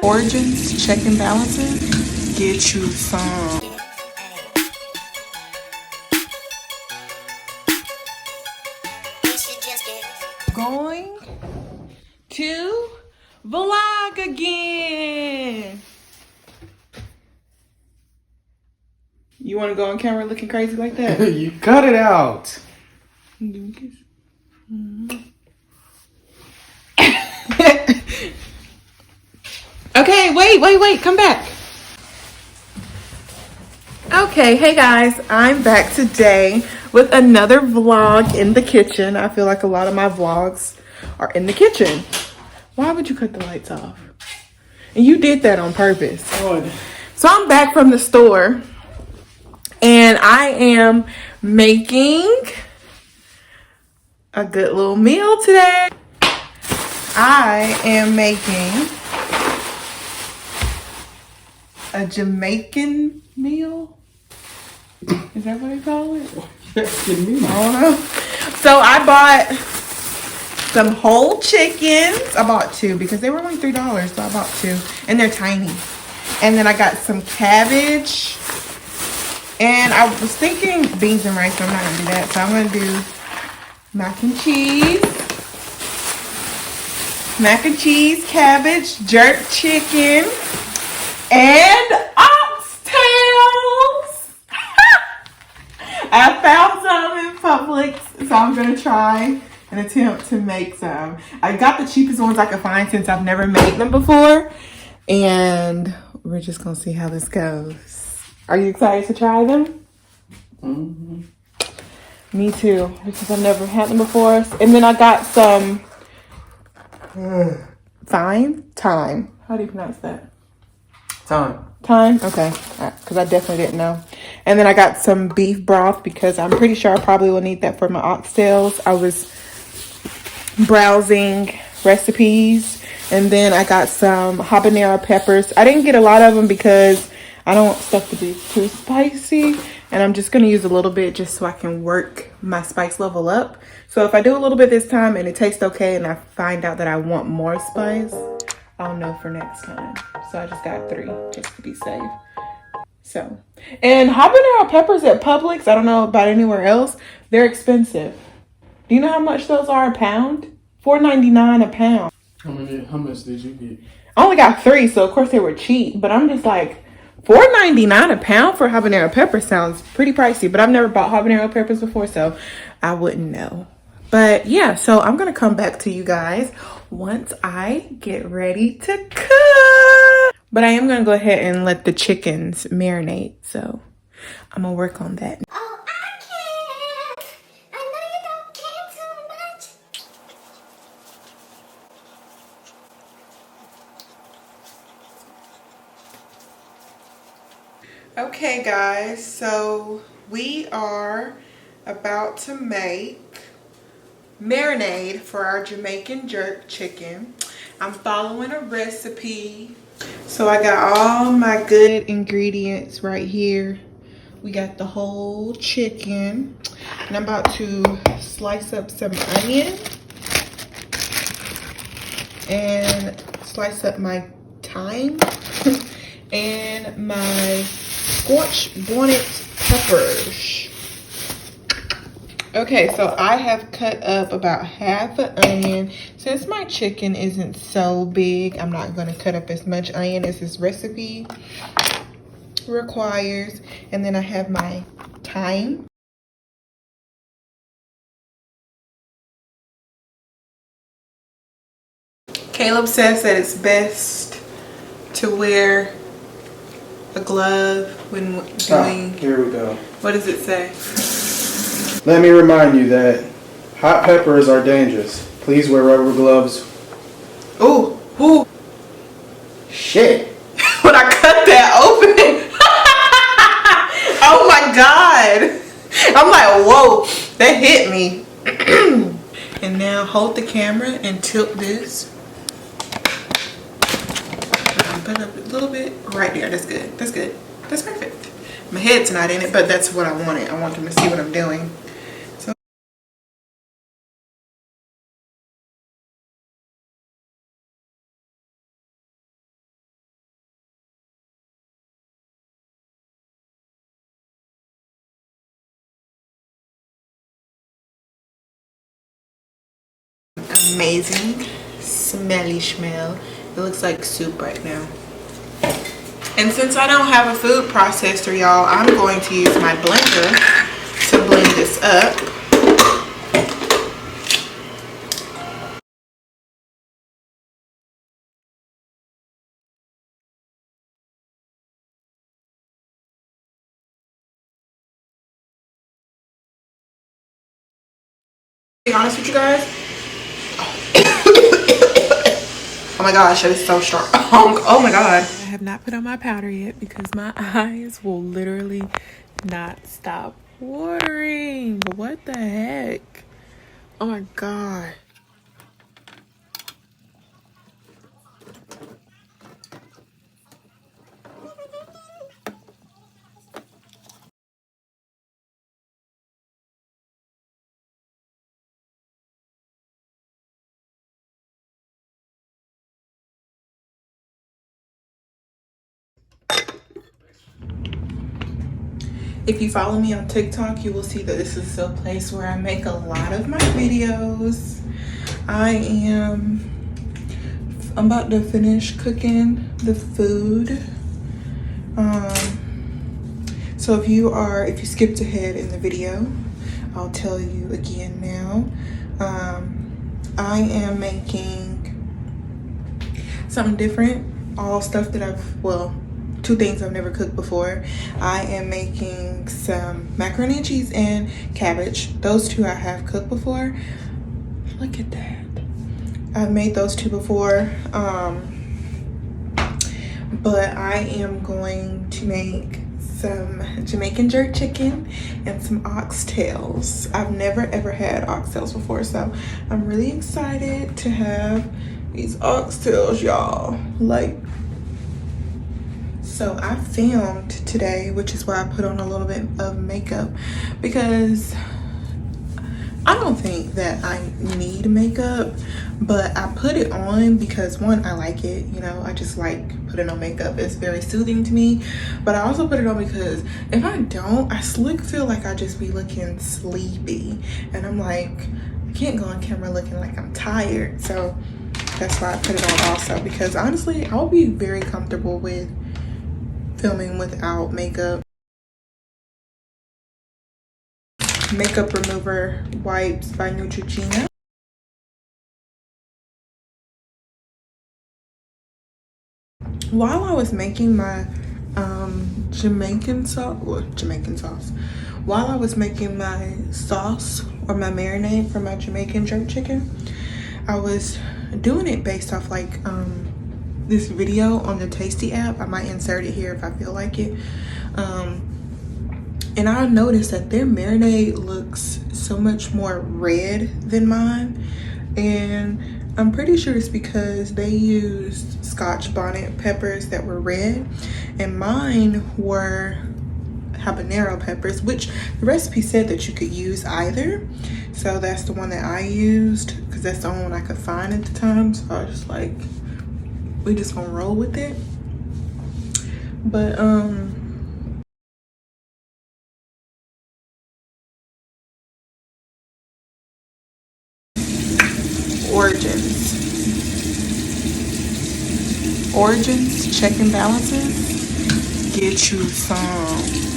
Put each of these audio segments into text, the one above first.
Origins, check and balances. Get you some. Going to vlog again. You want to go on camera looking crazy like that? You cut it out. Okay, wait, come back. Okay, hey guys, I'm back today with another vlog in the kitchen. I feel like a lot of my vlogs are in the kitchen. Why would you cut the lights off? And you did that on purpose. Good. So I'm back from the store and I am making a good little meal today. I am making a Jamaican meal. Is that what they call it? I don't know. So I bought some whole chickens. I bought two because they were only $3, so I bought two. And they're tiny. And then I got some cabbage. And I was thinking beans and rice, but I'm not going to do that. So I'm going to do mac and cheese, cabbage, jerk chicken, and oxtails. I found some in Publix, so I'm going to try and attempt to make some. I got the cheapest ones I could find since I've never made them before. And we're just going to see how this goes. Are you excited to try them? Mm-hmm. Me too, because I've never had them before. And then I got some thyme. How do you pronounce that? Thyme? Okay. Because I definitely didn't know. And then I got some beef broth because I'm pretty sure I probably will need that for my oxtails. I was browsing recipes. And then I got some habanero peppers. I didn't get a lot of them because I don't want stuff to be too spicy. And I'm just going to use a little bit just so I can work my spice level up. So if I do a little bit this time and it tastes okay and I find out that I want more spice, I'll know for next time. So I just got 3 just to be safe. So, and habanero peppers at Publix, I don't know about anywhere else, they're expensive. Do you know how much those are a pound? $4.99 a pound. How much did you get? I only got 3, so of course they were cheap. But I'm just like, $4.99 a pound for habanero pepper sounds pretty pricey. But I've never bought habanero peppers before, so I wouldn't know. But yeah, so I'm going to come back to you guys once I get ready to cook. But I am going to go ahead and let the chickens marinate. So I'm going to work on that. Oh, I can't. I know you don't care too much. Okay, guys, so we are about to make marinade for our Jamaican jerk chicken. I'm following a recipe. So I got all my good ingredients right here. We got the whole chicken. And I'm about to slice up some onion. And slice up my thyme. And my scorched bonnet peppers. Okay, so I have cut up about half an onion. Since my chicken isn't so big, I'm not going to cut up as much onion as this recipe requires. And then I have my thyme. Caleb says that it's best to wear a glove when doing... Here we go. What does it say? Let me remind you that hot peppers are dangerous. Please wear rubber gloves. Ooh, ooh. Shit. When I cut that open. Oh my God. I'm like, whoa, that hit me. And now hold the camera and tilt this. Put up a little bit. Right there, that's good. That's good. That's perfect. My head's not in it, but that's what I wanted. I want them to see what I'm doing. amazing smelly smell. It looks like soup right now. And since I don't have a food processor, y'all, I'm going to use my blender to blend this up. To be honest with you guys, oh my gosh, it is so strong. Oh my god. I have not put on my powder yet because my eyes will literally not stop watering. What the heck? Oh my god. If you follow me on TikTok, you will see that this is a place where I make a lot of my videos. I'm about to finish cooking the food. So if you skipped ahead in the video, I'll tell you again now. I am making something different. All stuff that two things I've never cooked before. I am making some macaroni and cheese and cabbage. Those two I have cooked before. Look at that. I've made those two before. But I am going to make some Jamaican jerk chicken and some oxtails. I've never ever had oxtails before, so I'm really excited to have these oxtails, y'all. So I filmed today, which is why I put on a little bit of makeup, because I don't think that I need makeup, but I put it on because one, I like it, you know, I just like putting on makeup. It's very soothing to me. But I also put it on because if I don't, I feel like I just be looking sleepy, and I'm like, I can't go on camera looking like I'm tired. So that's why I put it on also, because honestly, I'll be very comfortable with filming without makeup. Makeup remover wipes by Neutrogena. While I was making my Jamaican sauce, while I was making my sauce or my marinade for my Jamaican jerk chicken, I was doing it based off like this video on the Tasty app. I might insert it here if I feel like it. And I noticed that their marinade looks so much more red than mine, and I'm pretty sure it's because they used Scotch bonnet peppers that were red, and mine were habanero peppers, which the recipe said that you could use either. So that's the one that I used because that's the only one I could find at the time. So I was just like, we just gonna roll with it. But Origins check and balances, get you some.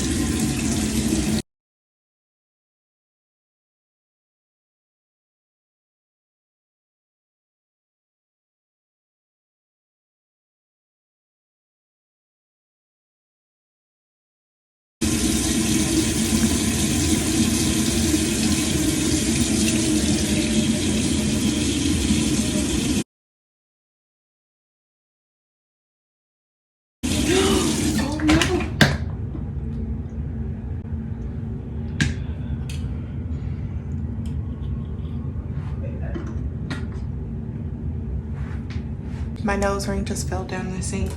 My nose ring just fell down the sink.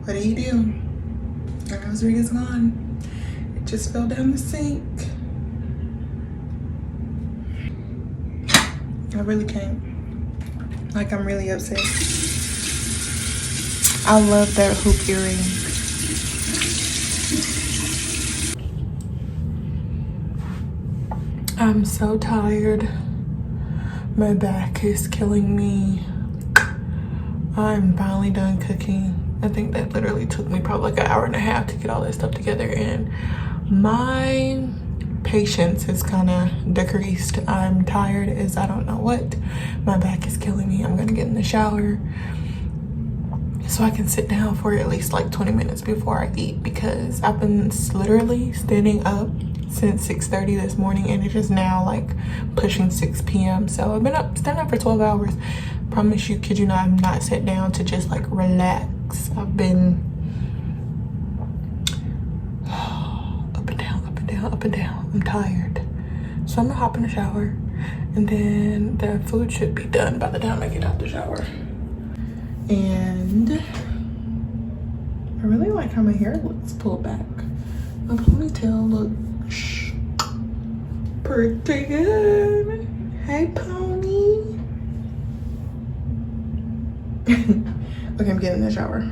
What do you do? Your nose ring is gone. It just fell down the sink. I really can't. Like, I'm really upset. I love that hoop earring. I'm so tired. My back is killing me. I'm finally done cooking. I think that literally took me probably like an hour and a half to get all that stuff together, and my patience has kind of decreased. I'm tired as I don't know what. My back is killing me. I'm gonna get in the shower so I can sit down for at least like 20 minutes before I eat, because I've been literally standing up since 6:30 this morning, and it is now like pushing 6 p.m. So I've been standing up for 12 hours. Promise you, kid you not, I'm not sat down to just like relax. I've been up and down, up and down, up and down. I'm tired. So I'm gonna hop in the shower, and then the food should be done by the time I get out the shower. And I really like how my hair looks pulled back. My ponytail looks pretty good. Hey, pony. Okay, I'm getting in the shower.